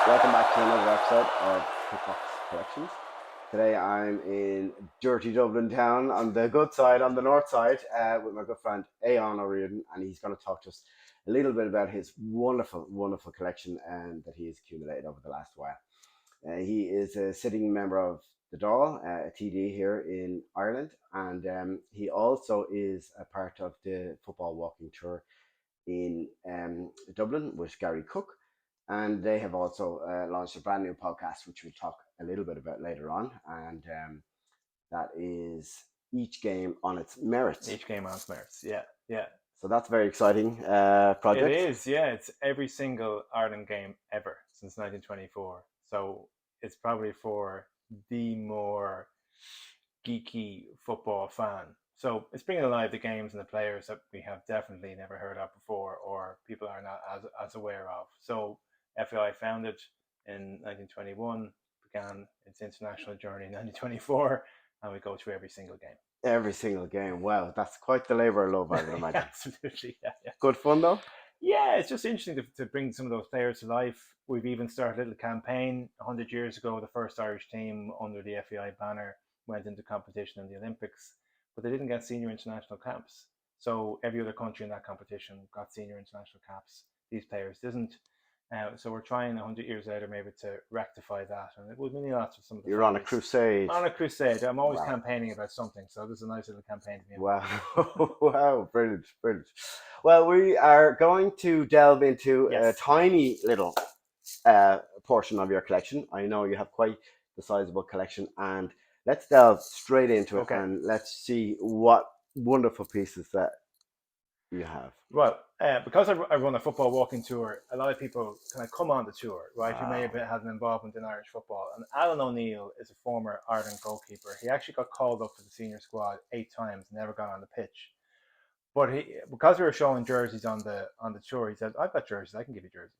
Welcome back to another episode of Kitbox Collections. Today I'm in dirty Dublin town on the good side, on the north side, with my good friend Aodhan, and he's going to talk to us a little bit about his wonderful, wonderful collection that he has accumulated over the last while. He is a sitting member of the Dáil, a TD here in Ireland, and he also is a part of the football walking tour in Dublin with Gary Cook. And they have also launched a brand new podcast, which we'll talk a little bit about later on. And that is Each Game on Its Merits. Each game on its merits, yeah. So that's a very exciting project. It is, yeah. It's every single Ireland game ever since 1924. So it's probably for the more geeky football fan. So it's bringing alive the games and the players that we have definitely never heard of before, or people are not as aware of. So FAI founded in 1921, began its international journey in 1924, and we go through every single game. Every single game. Wow, that's quite the labour of love, I would imagine. Absolutely, yeah. Good fun, though? Yeah, it's just interesting to bring some of those players to life. We've even started a little campaign 100 years ago. The first Irish team under the FAI banner went into competition in the Olympics, but they didn't get senior international caps. So every other country in that competition got senior international caps. These players didn't. So we're trying 100 years later maybe to rectify that, and it would mean lots of some of the. You're on a crusade. On a crusade. I'm always campaigning about something, so this is a nice little campaign to be. Wow, wow, brilliant. Well, we are going to delve into a tiny little portion of your collection. I know you have quite the sizable collection, and let's delve straight into it and let's see what wonderful pieces that you have. Well, because I run a football walking tour, a lot of people kind of come on the tour, right? Who may have had an involvement in Irish football. And Alan O'Neill is a former Ireland goalkeeper. He actually got called up for the senior squad 8 times, never got on the pitch. But because we were showing jerseys on the tour, he said, "I've got jerseys. I can give you jerseys."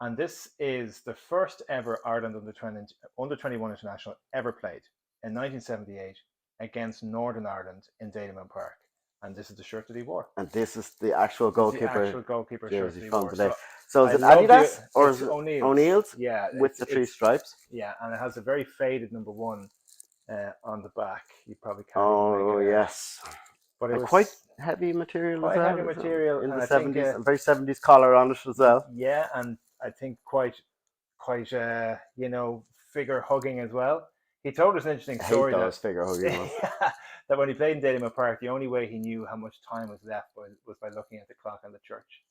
And this is the first ever Ireland under 21 international ever played in 1978 against Northern Ireland in Dalymount Park. And this is the shirt that he wore. And this is the actual goalkeeper. The actual goalkeeper shirt that he wore. Today. So is it Adidas or is it O'Neill's? Yeah, with the 3 stripes. Yeah, and it has a very faded number 1 on the back. You probably can't. Oh yes, but it was quite heavy material. Quite heavy material in the 70s. A very 70s collar on it as well. Yeah, and I think quite figure hugging as well. He told us an interesting story. Those figure hugging ones. That when he played in Dalymount Park, the only way he knew how much time was left was by looking at the clock on the church.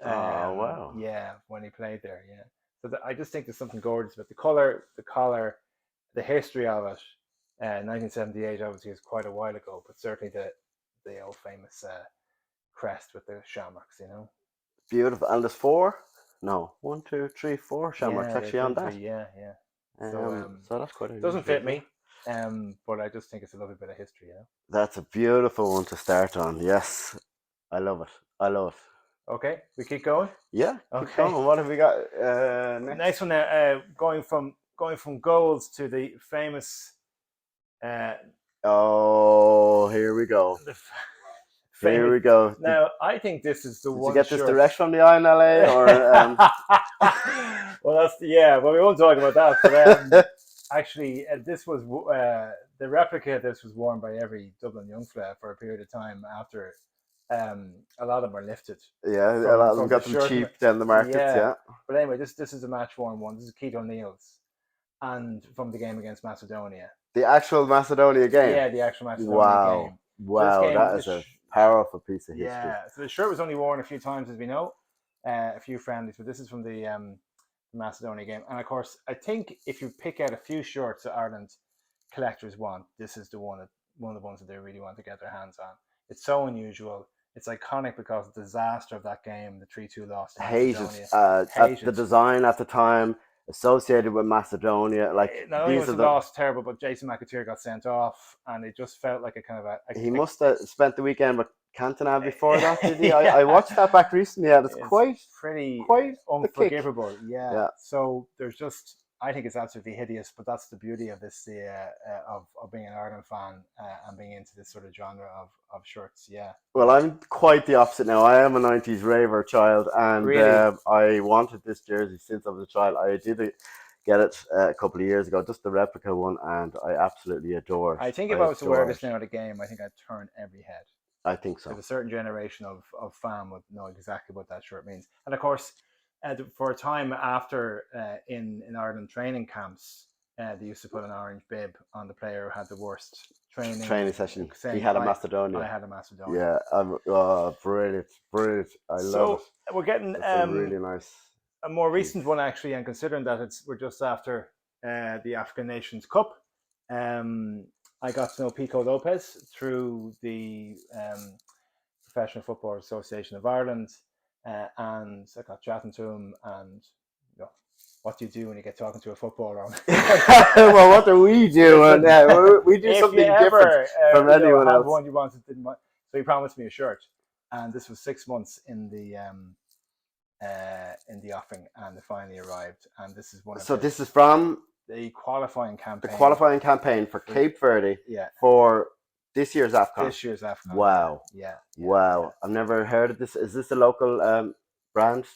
Wow. Yeah, when he played there, yeah. So I just think there's something gorgeous about the color, the collar, the history of it. 1978 obviously is quite a while ago, but certainly the old famous crest with the shamrocks, Beautiful. And there's 4? No, 1, 2, 3, 4 shamrocks actually on that. Yeah. So that's quite. It doesn't fit me. But I just think it's a lovely bit of history, That's a beautiful one to start on. Yes, I love it. Okay, we keep going. Yeah. Keep going. What have we got next? Next one now. Going from goals to the famous. Here we go. Here we go. Now, I think this is the one. Did you get this direct from the INLA or? Well, well, we won't talk about that. But, actually, this was the replica of this was worn by every Dublin young fella for a period of time after a lot of them were lifted. Yeah, a lot of them got them cheap down the markets, yeah. But anyway, this is a match-worn one. This is Kit O'Neill's, and from the game against Macedonia. The actual Macedonia game? Yeah, the actual Macedonia game. Wow, that is a powerful piece of history. Yeah, so the shirt was only worn a few times, as we know, a few friendlies, but this is from the Macedonia game. And of course, I think if you pick out a few shirts that Ireland collectors want, this is one of the ones that they really want to get their hands on. It's so unusual. It's iconic because of the disaster of that game, the 3-2 loss to Macedonia. Hated the design at the time, associated with Macedonia. Like, not only was the loss terrible, but Jason McAteer got sent off, and it just felt like a kind of he must have spent the weekend with Cantona before that, did he? Yeah. I watched that back recently. Yeah, it's quite unforgivable. Yeah. So there's just I think it's absolutely hideous, but that's the beauty of this, of being an Ireland fan and being into this sort of genre of shirts. Yeah, Well, I'm quite the opposite now. I am a 90s raver child, and really. I wanted this jersey since I was a child. I did get it a couple of years ago, just the replica one, and I absolutely adore it. I think if I I was to wear adore this it. now at a game, I think I'd turn every head. I think There's so. a certain generation of fan would know exactly what that shirt means. And of course, for a time after in Ireland training camps, they used to put an orange bib on the player who had the worst Training training, session. He saying had a I Macedonia. had a Macedonia. Yeah, brilliant, brilliant. I love it. So we're getting That's a really nice a more piece. recent one actually, and considering that we're just after the African Nations Cup. Um, I got to know Pico Lopez through the Professional Football Association of Ireland, and I got chatting to him. And you know, what do you do when you get talking to a footballer? Well, what do we do? Listen, We do if you something different ever from anyone have else. one you wanted, didn't want, so he promised me a shirt, and this was 6 months in the offing, and it finally arrived. And this is one of So this is from the qualifying the campaign. qualifying campaign for Cape Verde Yeah, for this year's AFCON. this year's AFCON. Wow. Yeah. Wow. I've never heard of this. Is this a local brand?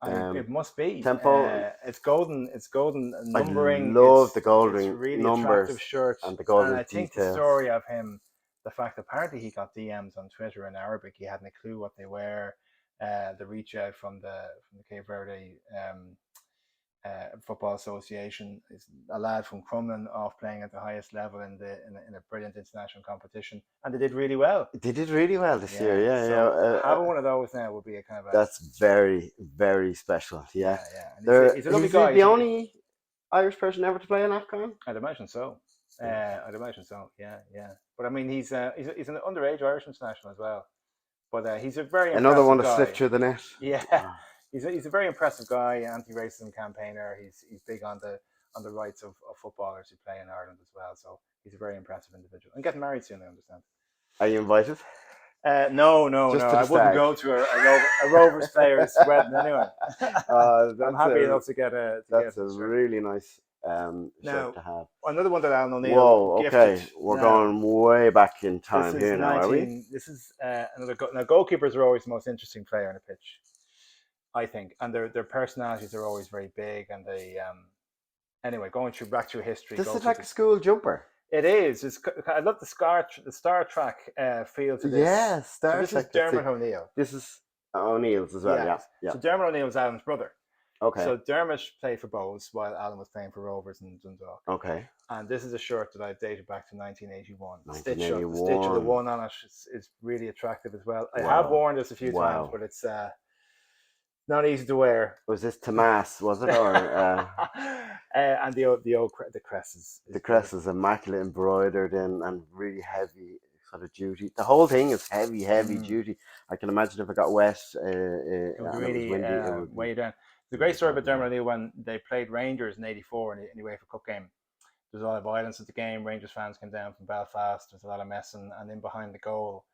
It must be. Tempo. It's golden. It's golden numbering. I love It's, the gold it's ring really numbers attractive shirt. and the golden And I think details. the story of him, the fact apparently he got DMs on Twitter in Arabic. He hadn't a clue what they were. The reach out from the Cape Verde Football Association is a lad from Crumlin off playing at the highest level in a brilliant international competition, and they did really well. They did really well this year. Yeah, so having one of those now would be a kind of that's very, very special. Yeah. And he's a lovely guy. The only Irish person ever to play an AFCON? I'd imagine so. I'd imagine so. Yeah. But I mean, he's an underage Irish international as well. But he's a very another one to guy. slip through the net. Yeah, he's a very impressive guy, anti-racism campaigner. He's big on the rights of footballers who play in Ireland as well. So he's a very impressive individual. And getting married soon, I understand. Are you invited? No. I wouldn't go to a Rovers player's wedding anyway. I'm happy enough to get a. That's a really nice shirt to have. Another one that Alan O'Neill. Whoa, okay, gifted. we're going way back in time here now, are we? This is another. Now, goalkeepers are always the most interesting player on a pitch, I think, and their personalities are always very big, and they. Anyway, going back through history. This is like a school jumper. It is. I love the Star Trek feel to this. Yeah, Star Trek. This is Dermot O'Neill. This is O'Neill's as well. Yeah. So Dermot O'Neill's Alan's brother. Okay. So Dermot played for Bows while Alan was playing for Rovers in Dundalk. Okay. And this is a shirt that I dated back to 1981. 1981. The stitch of the one on it is really attractive as well. I have worn this a few times, but it's not easy to wear. Was this Tomas, was it? Or and the crest is the crest is immaculate embroidered and really heavy sort of duty. The whole thing is heavy duty. I can imagine if it got wet, it would really windy, it would weigh you down. The great story about Dermot O'Neill when they played Rangers in '84 in the UEFA Cup game. There was a lot of violence at the game. Rangers fans came down from Belfast. There was a lot of messing, and in behind the goal,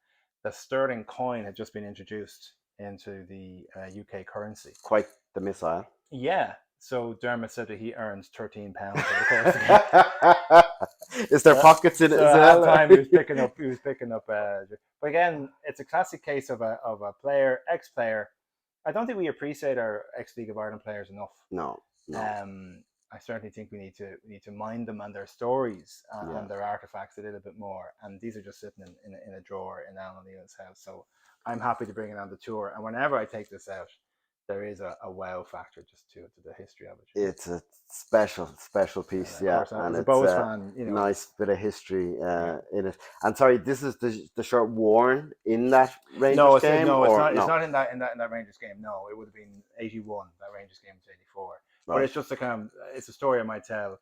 the sterling coin had just been introduced into the UK currency. Quite the missile. Yeah. So Dermot said that he earns £13 over the course of the game. Is there pockets in it as well? At that time, he was picking up. But again, it's a classic case of a player, ex-player. I don't think we appreciate our ex-League of Ireland players enough. No. I certainly think we need to mind them and their stories and their artifacts a little bit more. And these are just sitting in a drawer in Alan O'Neill's house. So I'm happy to bring it on the tour. And whenever I take this out, there is a wow factor just to the history of it. It's a special piece, and it's a Bows fan, nice bit of history in it. And sorry, this is the shirt worn in that Rangers game? No, it's not in that Rangers game. No, it would have been 81. That Rangers game was 84. Right. But it's just it's a story I might tell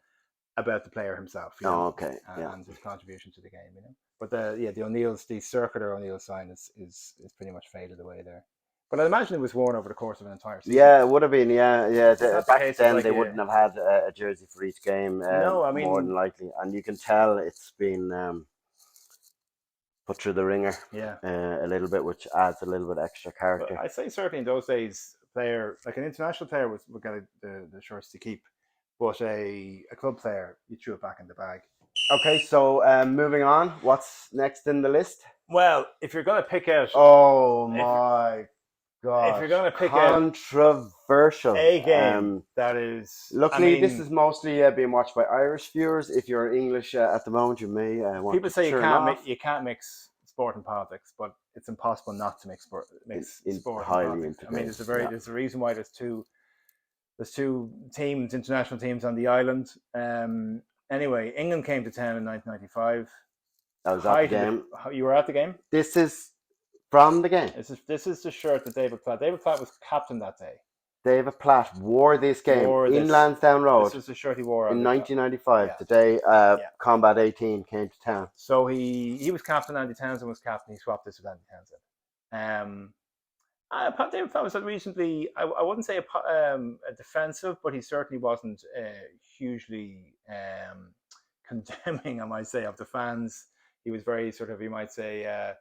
about the player himself. Okay. And his contribution to the game, But the O'Neill's, the circular O'Neill sign is pretty much faded away there. But I imagine it was worn over the course of an entire season. Yeah, it would have been. Yeah. Back then, they wouldn't have had a jersey for each game. No, I mean, more than likely, and you can tell it's been put through the ringer. Yeah, a little bit, which adds a little bit extra character. But I'd say certainly in those days, an international player would get the shirts to keep. but a club player, you threw it back in the bag. Okay, so moving on. What's next in the list? Well, if you're going to pick out, Oh if my if you're gosh, going to pick out controversial. a game that is, I Luckily, this mean, is mostly being watched by Irish viewers. If you're English at the moment, you may want people to say turn off. you can't mix sport and politics, but it's impossible not to mix In sport and highly politics. I mean, integrated. Yeah, there's a reason why there's two teams, international teams on the island. Anyway, England came to town in 1995. I was at the Height of game. you were at the game. This is from the game. This is the shirt that David Platt. David Platt was captain that day. David Platt wore this game Wore in this. Lansdowne Road This is the shirt he wore in on the 1995. yeah. The day Yeah. Combat 18 came to town. So he was captain. Andy Townsend was captain. He swapped this with Andy Townsend. David Platt was reasonably, I wouldn't say a defensive, but he certainly wasn't hugely condemning, I might say, of the fans. He was very sort of, you might say,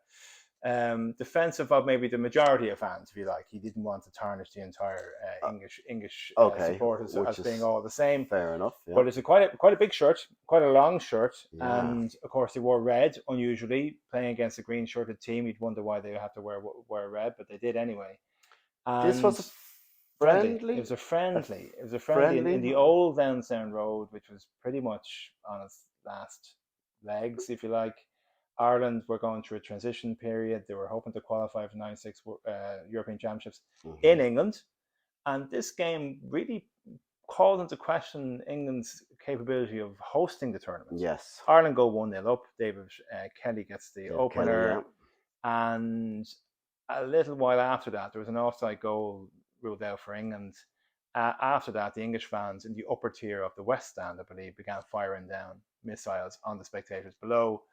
defensive of maybe the majority of fans, if you like. He didn't want to tarnish the entire English supporters as being all the same. Fair enough. Yeah. But it's quite a big shirt, quite a long shirt, Yeah. and of course they wore red. Unusually, playing against a green shirted team, you'd wonder why they have to wear red, but they did anyway. And This was a friendly. It was a friendly. It was a friendly in the old Lansdowne Road, which was pretty much on its last legs, if you like. Ireland were going through a transition period. They were hoping to qualify for '96 European Championships in England, and this game really called into question England's capability of hosting the tournament. Yes. Ireland go 1-0 up. David Kelly gets the opener, Kelly, yeah. and a little while after that, there was an offside goal ruled out for England. After that, the English fans in the upper tier of the West Stand, I believe, began firing down missiles on the spectators below.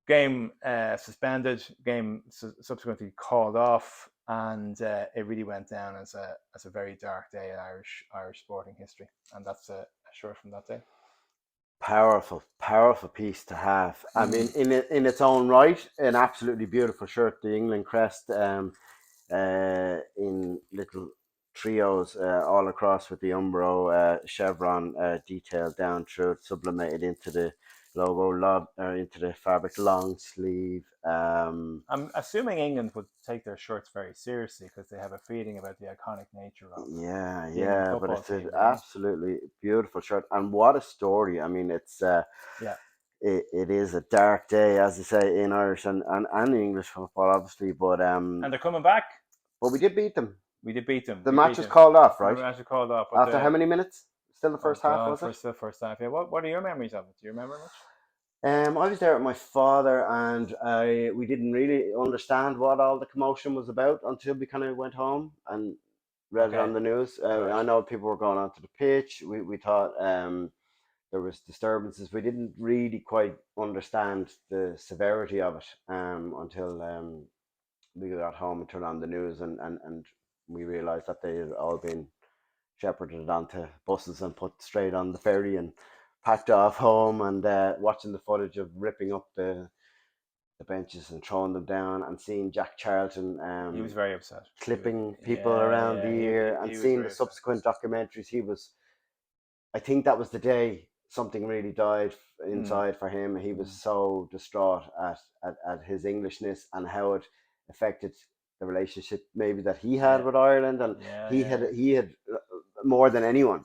Game suspended, game subsequently called off, and it really went down as a very dark day in Irish sporting history. And that's a shirt from that day. Powerful piece to have. I mean, in its own right, an absolutely beautiful shirt. The England crest in little trios all across with the Umbro chevron detail down through it, sublimated into the logo, into the fabric long sleeve. I'm assuming England would take their shirts very seriously because they have a feeling about the iconic nature of yeah, but it's an absolutely beautiful shirt, and what a story. I mean, it's it is a dark day, as you say, in Irish and English football, obviously, but and they're coming back. But we did beat them. The match was called off, right? The match was called off. After how many minutes? Still the first half, was it? Still the first half, yeah. What are your memories of it? Do you remember much? I was there with my father, and we didn't really understand what all the commotion was about until we kind of went home and read it on the news. I know people were going onto the pitch. We thought there was disturbances. We didn't really quite understand the severity of it until we got home and turned on the news, and we realised that they had all been shepherded onto buses and put straight on the ferry and packed off home, and watching the footage of ripping up the benches and throwing them down, and seeing Jack Charlton he was very upset, clipping people around the ear, and seeing the subsequent documentaries. I think that was the day something really died inside for him. He was so distraught at his Englishness and how it affected the relationship maybe that he had with Ireland, and he had more than anyone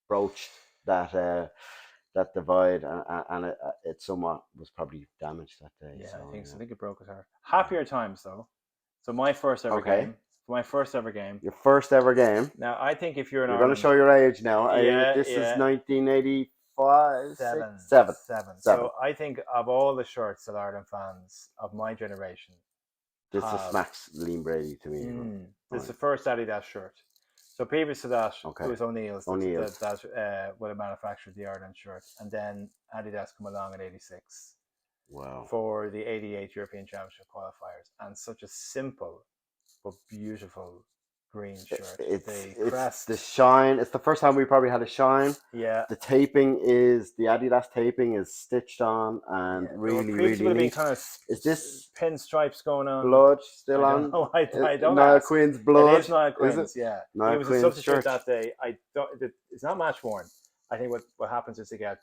broached that divide, and it somewhat was probably damaged that day. Yeah, so, I think so. I think it broke his heart. Happier times though. So my first ever game. My first ever game. Your first ever game. Now I think if you're going to show your age now. This is 1985. Seven. So I think of all the shirts that Ireland fans of my generation, this is Max Liam Brady to me. This is the first Adidas shirt. So previous to that, it was O'Neill's that would have manufactured the Ireland shirt, and then Adidas come along in '86. Wow. For the '88 European Championship qualifiers, and such a simple but beautiful green shirt. It's The crest. the shine. It's the first time we probably had a shine. Yeah. The Adidas taping is stitched on and Yeah, there were really, previously really would have been neat. kind of Is this pinstripes going on. blood still I don't on? know. I don't Niall ask. Quinn's It blood? is Niall Is it? Quinn's. Yeah, he Niall was a Quinn's substitute shirt. that day. It's not match worn. I think what happens is they get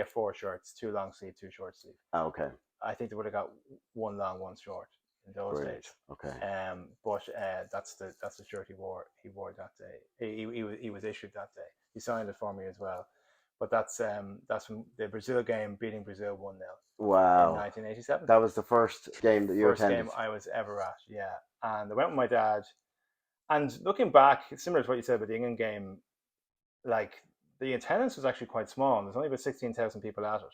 4 shirts, 2 long sleeve, 2 short sleeve. Okay. I think they would have got 1 long, 1 short in those Brilliant. days. Okay. But that's the shirt he wore that day. He was issued that day. He signed it for me as well. But that's from the Brazil game, beating Brazil 1-0 Wow. in 1987. That was the first game that you attended. First game I was ever at, yeah. And I went with my dad. And looking back, similar to what you said about the England game, like the attendance was actually quite small. There's only about 16,000 people at it.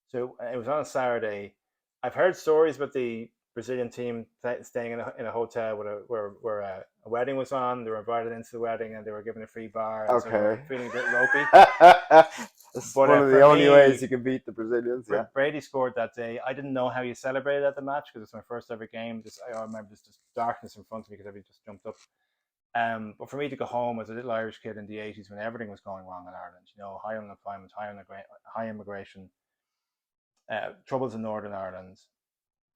So it was on a Saturday. I've heard stories about the Brazilian team staying in a hotel where a wedding was on. They were invited into the wedding and they were given a free bar. And so they were feeling a bit ropey. It's one of the only ways you can beat the Brazilians. Yeah. Brady scored that day. I didn't know how you celebrated at the match because it's my first ever game. I remember just darkness in front of me because everybody just jumped up. But for me to go home as a little Irish kid in the 80s when everything was going wrong in Ireland, high unemployment, high immigration, troubles in Northern Ireland,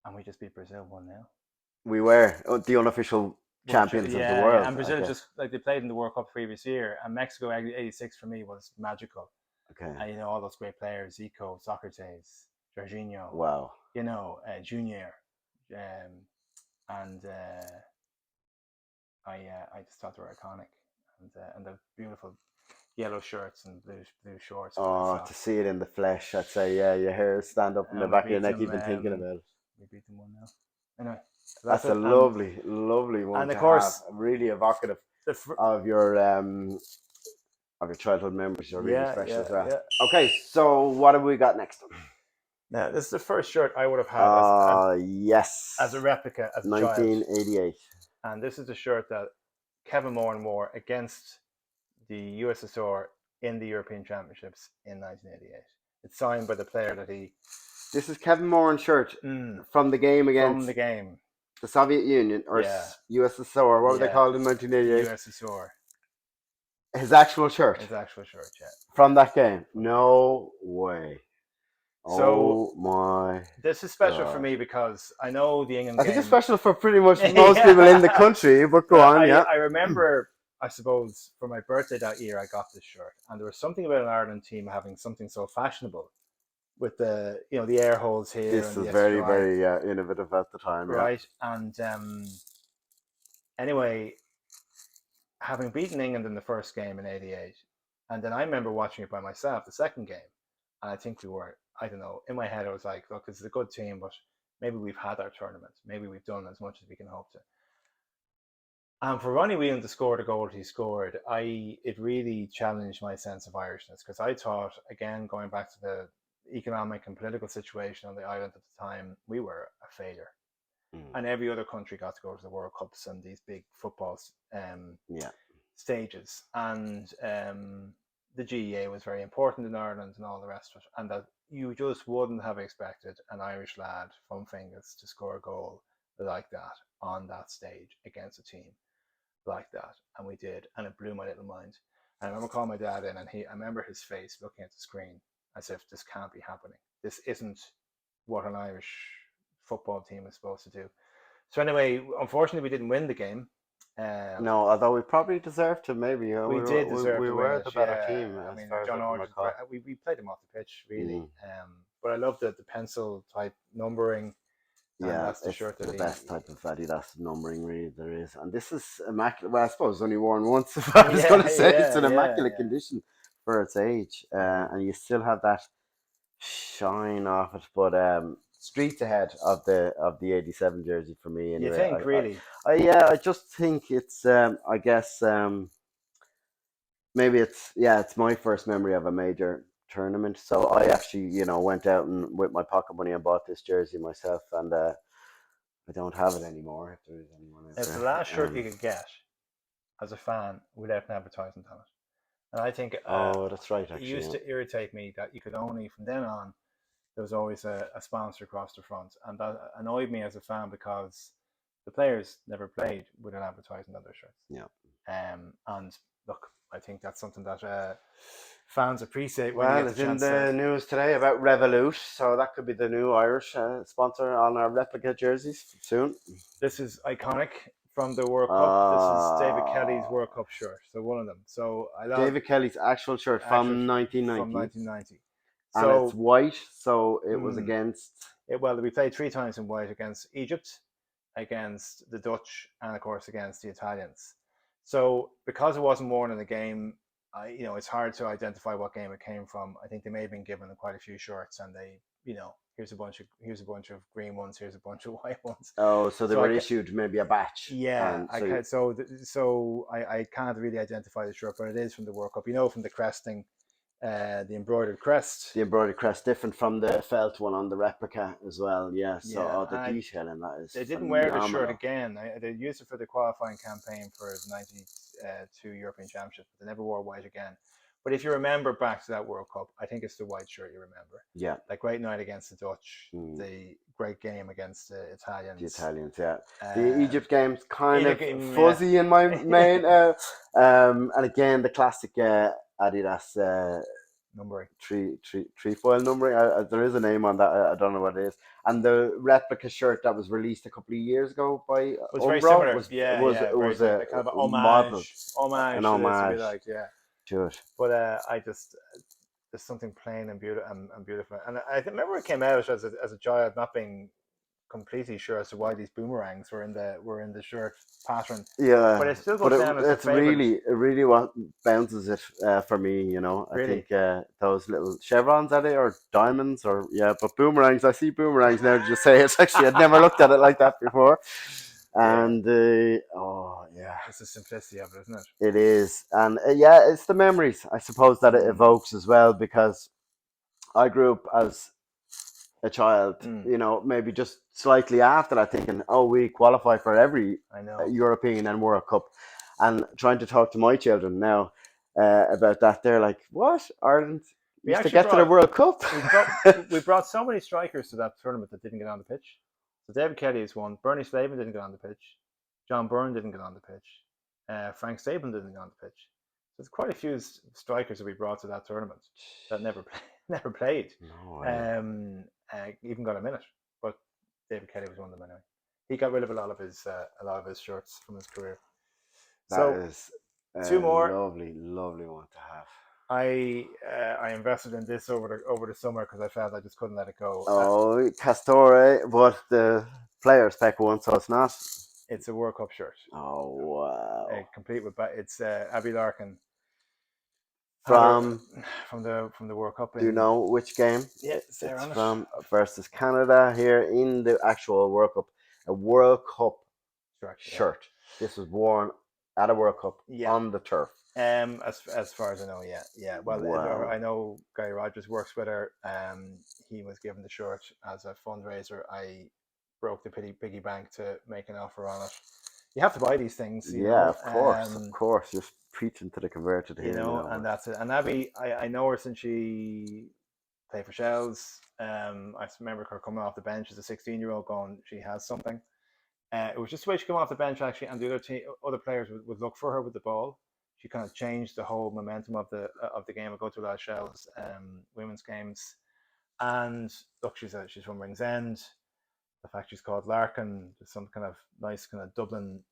and we just beat Brazil 1-0. We were the unofficial champions of the world. And Brazil just they played in the World Cup the previous year, and Mexico '86 for me was magical. Okay. And all those great players: Zico, Socrates, Jorginho. Wow. Junior, and I just thought they were iconic, and the beautiful yellow shirts and blue shorts. Oh, to see it in the flesh, I'd say, yeah, your hair stand up in the back of your neck even thinking about it. We beat them 1-0. Anyway, that's a lovely one. And of course, really evocative of your childhood memories. Are really special as well. Yeah. Okay, so what have we got next? Now, this is the first shirt I would have had as a replica as a 1988. Child. And this is the shirt that Kevin Moran wore against the USSR in the European Championships in 1988. It's signed by the player that he... This is Kevin Moran's shirt from the game against... From the game. The Soviet Union or USSR. What were they called in 1988? USSR. His actual shirt? His actual shirt, yeah. From that game? No way. So, my! This is special for me because I know the England game. I think it's special for pretty much most people in the country, but go on, I remember, I suppose, for my birthday that year, I got this shirt. And there was something about an Ireland team having something so fashionable with the air holes here. This was very, very innovative at the time. Right. Yeah. And anyway, having beaten England in the first game in '88, and then I remember watching it by myself, the second game, and I think we were... I don't know. In my head, I was like, look, this is a good team, but maybe we've had our tournament. Maybe we've done as much as we can hope to. And for Ronnie Whelan to score the goal he scored, it really challenged my sense of Irishness because I thought, again, going back to the economic and political situation on the island at the time, we were a failure. And every other country got to go to the World Cups and these big football stages. And the GEA was very important in Ireland and all the rest of it. And that you just wouldn't have expected an Irish lad from Finglas to score a goal like that on that stage against a team like that. And we did. And it blew my little mind. And I remember calling my dad in, and I remember his face looking at the screen as if this can't be happening. This isn't what an Irish football team is supposed to do. So anyway, unfortunately, we didn't win the game. No, although we probably deserved to. Maybe we did deserve. We were the better team. I mean, John Orge, we played him off the pitch really. But I love the pencil type numbering. Yeah, that's the shirt the best type of Adidas numbering really there is. And this is immaculate. Well, I suppose it's only worn once. If I was going to say it's in immaculate condition for its age, and you still have that shine off it. But streets ahead of the '87 jersey for me. Anyway. You think really? I just think it's. I guess maybe it's my first memory of a major tournament. So I actually went out and with my pocket money and bought this jersey myself, and I don't have it anymore. If there is anyone out there. It's the last shirt you could get as a fan without an advertisement on it. And I think that's right. Actually, it used to irritate me that you could only from then on. There was always a sponsor across the front, and that annoyed me as a fan because the players never played with an advertisement on their shirts. Yeah. And look, I think that's something that fans appreciate when you Well, get it's the in chance the to. news today about Revolut, so that could be the new Irish sponsor on our replica jerseys soon. This is iconic from the World Cup. This is David Kelly's Uh, World Cup shirt. So one of them. So I love David Kelly's actual shirt actual from from 1990, 1990. and it's So white, so it was mm, against. well, we played 3 times in white against Egypt, against the Dutch, and of course against the Italians. So because it wasn't worn in the game, it's hard to identify what game it came from. I think they may have been given quite a few shirts, and they, here's a bunch of green ones, here's a bunch of white ones. Oh, so they So were issued maybe a batch, yeah, and I so can so I can't really identify the shirt, but it is from the World Cup. From the cresting, the embroidered crest. the embroidered crest different from the felt one on the replica as well. Yeah, so Yeah, the detail in that is they didn't wear the shirt phenomenal. again. They used it for the qualifying campaign for the '92 European Championships, but they never wore white again. But if you remember back to that World Cup, I think it's the white shirt you remember. Yeah, That great night against the Dutch, mm, the great game against the the Italians. Italians. Yeah, the Egypt game's kind Either of game, yeah. fuzzy in my main. And again, the classic Adidas Numbering. trefoil numbering. There is a name on that. I don't know what it is. And the replica shirt that was released a couple of years ago by Was very Umbro similar. was Yeah, was yeah, it very was similar. a Like kind of an model, homage an to this, if you homage like, yeah. to it. But I just there's something plain and beautiful. And I remember it came out as a child, not being completely sure as to why these boomerangs were in the shirt pattern. But Yeah, it still but goes down as the it's favorite. really what bounces it for me. I Really, think those little chevrons are they or diamonds or yeah, but boomerangs. I see boomerangs now. To just say it. Actually, I'd never looked at it like that before. yeah. And oh yeah, It's the simplicity of it, isn't it? it is, and yeah, it's the memories I suppose that it Mm. evokes as well because I grew up as a child, Mm. maybe just slightly after that, thinking, oh, we qualify for every I know. European and World Cup, and trying to talk to my children now about that, they're like, what? Ireland We used to actually get to the World Cup? we brought so many strikers to that tournament that didn't get on the pitch. So David Kelly is one. Bernie Slavin didn't get on the pitch. John Byrne didn't get on the pitch. Frank Stapleton didn't get on the pitch. So there's quite a few strikers that we brought to that tournament that never played. No way. Even got a minute, but David Kelly was one of them anyway. He got rid of a lot of his shirts from his career. That So is a two more. lovely, lovely one to have. I invested in this over the summer because I felt I just couldn't let it go. Oh, Castore, but the player spec one, so it's not. It's a World Cup shirt, Oh wow! complete with it's Abby Larkin From from the World Cup do you know which game? yeah, it's there It's on it. from versus Canada here in the actual World Cup. A World Cup Correct, yeah. shirt. This was worn at a World Cup Yeah. on the turf. As far as I know, yeah. Well, Wow. I know Gary Rogers works with her. He was given the shirt as a fundraiser. I broke the piggy bank to make an offer on it. You have to buy these things, Yeah, of course. You're preaching to the converted here now. and that's it. And Abby, I know her since she played for Shells. I remember her coming off the bench as a 16-year-old, going, she has something. It was just the way she came off the bench actually, and the other players would look for her with the ball. She kind of changed the whole momentum of the game. I go to a lot of Shells women's games, and look, she's from Ringsend. The fact she's called Larkin, there's some kind of nice kind of Dublin,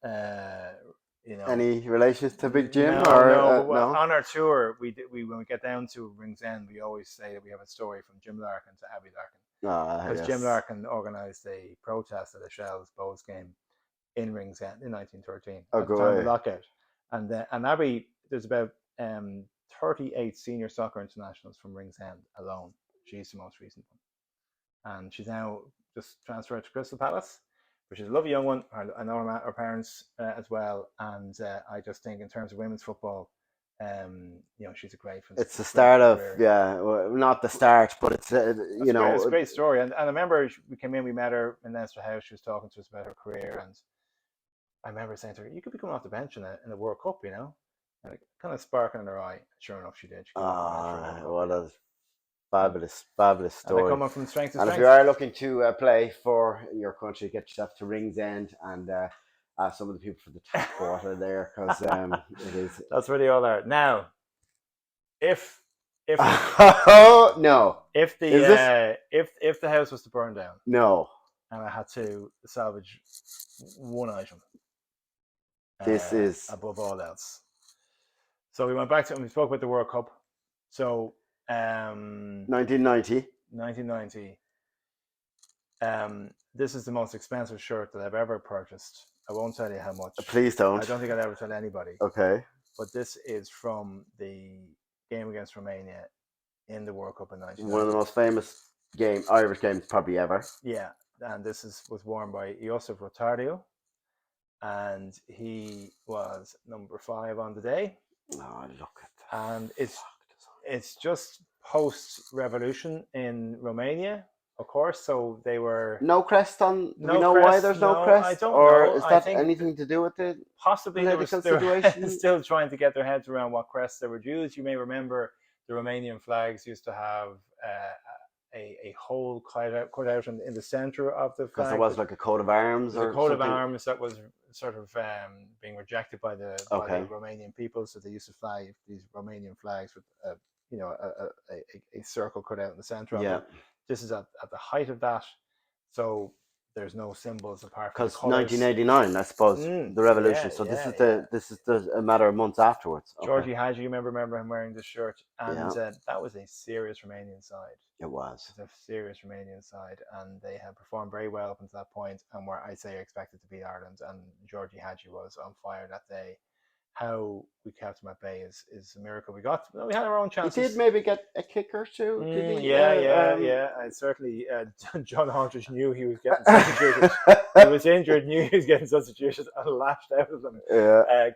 Any relations to Big Jim no, or no. But no? on our tour, we when we get down to Ringsend, we always say that we have a story from Jim Larkin to Abby Larkin. Because Yes. Jim Larkin organised a protest at a Shells Bows game in Ringsend in 1913 Oh, at the time of the go lockout. And Abby, there's about 38 senior soccer internationals from Ringsend alone. She's the most recent one. And she's now just transferred to Crystal Palace, which is a lovely young one. I know her parents as well. And I just think in terms of women's football, she's a great. It's the start of not the start, but it's It's a great story. And I remember we came in, we met her in Leinster House. She was talking to us about her career, and I remember saying to her, "You could be coming off the bench in the World Cup, And it kind of sparkling in her eye. Sure enough, she did. She came off the bench for a World Cup. what a fabulous And they're story. coming from strength to And if strength. you are looking to play for your country, get yourself to Ringsend and some of the people for the top quarter there, because it is. That's where they all are now. If Oh no! if the Is this? if the house was to burn down No. and I had to salvage one item This is above all else, so we went back to and we spoke about the World Cup. So 1990. 1990. This is the most expensive shirt that I've ever purchased. I won't tell you how much. Please don't. I don't think I'd ever tell anybody. Okay. But this is from the game against Romania in the World Cup in 1990. One of the most famous Irish games probably ever. Yeah, and this was worn by Josip Rotario, and he was number 5 on the day. Oh, look at that. And it's just post-revolution in Romania, of course. So they were no crest on. Do no we know crest, why there's no crest? I don't or know. Is I that think anything to do with it? Possibly they were situation? still trying to get their heads around what crests they were used. You may remember the Romanian flags used to have a hole cut out in the center of the flag. Because there was like a coat of arms or a coat something. of arms that was sort of being rejected by the Romanian people. So they used to fly these Romanian flags with a circle cut out in the center of it. This is at the height of that. So there's no symbols apart from because 1989, I suppose, the revolution. So this is a matter of months afterwards. Georgie Hadji, you remember him wearing this shirt, and that was a serious Romanian side. It was a serious Romanian side, and they had performed very well up until that point, and were, I'd say, expected to beat Ireland. And Georgie Hadji was on fire that day. How we kept him at bay is a miracle. We had our own chances. He did maybe get a kick or two. Did he? Yeah. I certainly John Aldridge knew he was getting substituted. He was injured, knew he was getting substituted, and lashed out of them.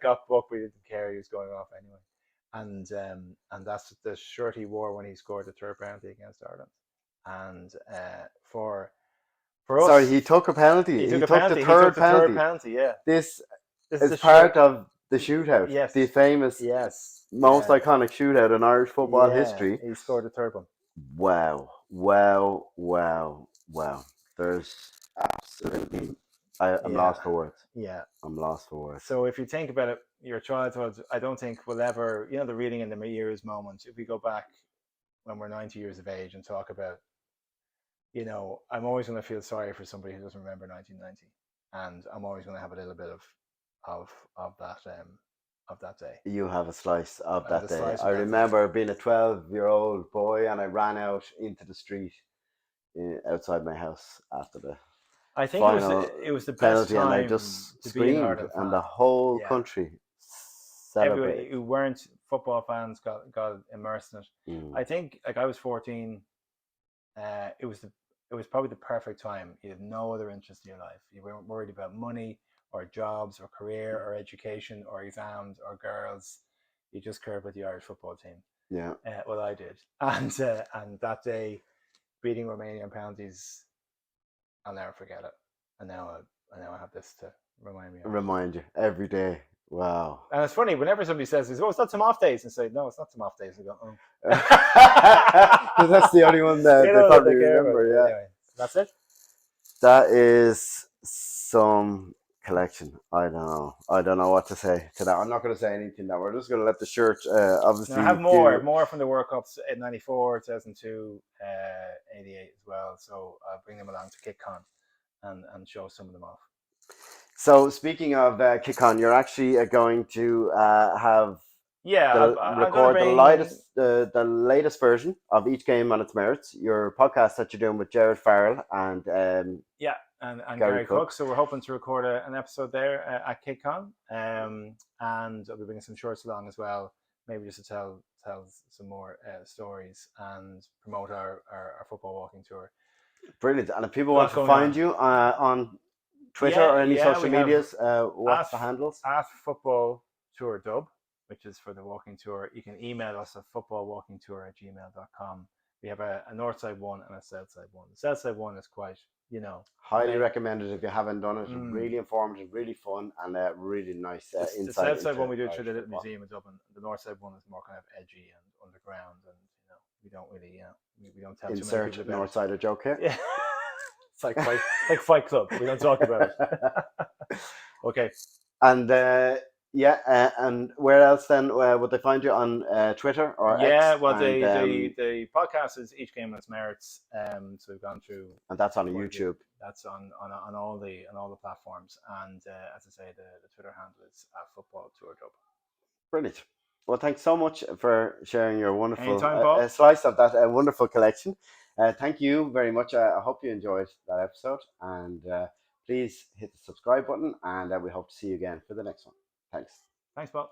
Got booked, we didn't care. He was going off anyway. And that's the shirt he wore when he scored the third penalty against Ireland. And for us, sorry, he took a penalty. He took the third penalty. Yeah. This is part of the shootout. Yes. The famous, most iconic shootout in Irish football history. He scored the third one. Wow. There's absolutely. I'm lost for words. Yeah. I'm lost for words. So if you think about it, your childhood, I don't think will ever, the reading in the years moment, if we go back when we're 90 years of age and talk about, I'm always going to feel sorry for somebody who doesn't remember 1990. And I'm always going to have a little bit of that day. You have a slice of that day. I remember being a 12-year-old boy, and I ran out into the street outside my house after the I think it was the penalty, best time, and I just screamed, and the whole country celebrated. Everybody who weren't football fans got immersed in it. I think, I was 14. It was probably the perfect time. You had no other interest in your life. You weren't worried about money or jobs or career or education or exams or girls. You just cared about the Irish football team. Yeah. Well, I did, and that day, beating Romanian penalties, I'll never forget it. And now I have this to remind me of. Remind you every day. Wow. And it's funny, whenever somebody says, "Oh, it's not some off days," and say, "No, it's not some off days," I go, "Oh." Because that's the only one that they probably remember. Yeah. Anyway, that's it. That is some collection. I don't know what to say to that. I'm not going to say anything now. We're just going to let the shirt obviously. I have more from the World Cups in 94, 2002, 88 as well. So I'll bring them along to Kit Con and show some of them off. So speaking of Kit Con, you're actually going to have record the latest version of Each Game on Its Merits, your podcast that you're doing with Jared Farrell and and Gary Cook. So we're hoping to record an episode there at Kit Con, and I'll be bringing some shorts along as well, maybe just to tell some more stories and promote our football walking tour. Brilliant. And if people want to find you on Twitter or any social medias, what's the handles? At Football Tour Dub, which is for the walking tour. You can email us at footballwalkingtour@gmail.com. We have a north side one and a south side one. The south side one is quite, highly recommended if you haven't done it. Really informative, really fun, and really nice insight. The south side one we do through the Little Museum in Dublin. The north side one is more kind of edgy and underground, and we don't really, we don't tell too many people about north side joke here. Yeah. It's like Fight Club. We don't talk about it. Okay. And and where else then would they find you on Twitter or Yeah, X? well, And the podcast is Each Game on Its Merits. So we've gone through that's on quite a few. YouTube. That's on all the platforms, and as I say, the Twitter handle is Football Tour Dub. Brilliant. Well, thanks so much for sharing your wonderful Anytime, Paul. slice of that wonderful collection. Thank you very much. I hope you enjoyed that episode, and please hit the subscribe button, and we hope to see you again for the next one. Thanks. Thanks, Paul.